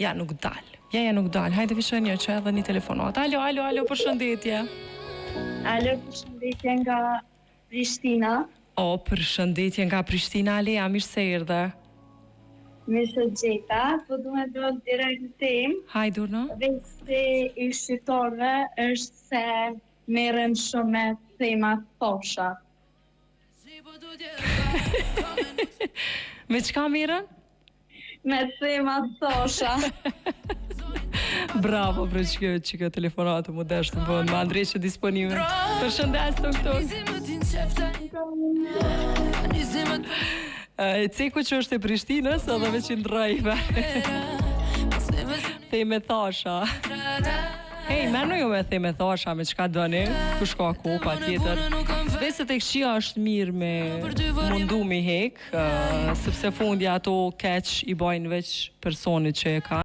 Ja, nuk dal. Ja, nuk dal. Hajde vishë një që edhe një telefonat. Alo, përshëndetje. Alo, përshëndetje nga Prishtina. O, përshëndetje nga Prishtina, Alea, mirë se erdhe. Mirë gjeta, po du me do direkt në temë. Hajdur, no? Vesti i shqiptarëve është se merren shumë me thema thosha. Me çka merren? Me thema thosha. Bravo, për që kjo telefonatë më deshtë të bënë, më Andreshe disponime. Përshëndes të këto. Ceku që është e Prishtinës, edhe me që ndrojve. Theme thasha. Hej, menu jo me theme thasha, me qka dëni, ku shka ku, pa tjetër. Veset e këshia është mirë me mundu mi hek, sepse fundja ato keq i bajnë veç personit që e ka.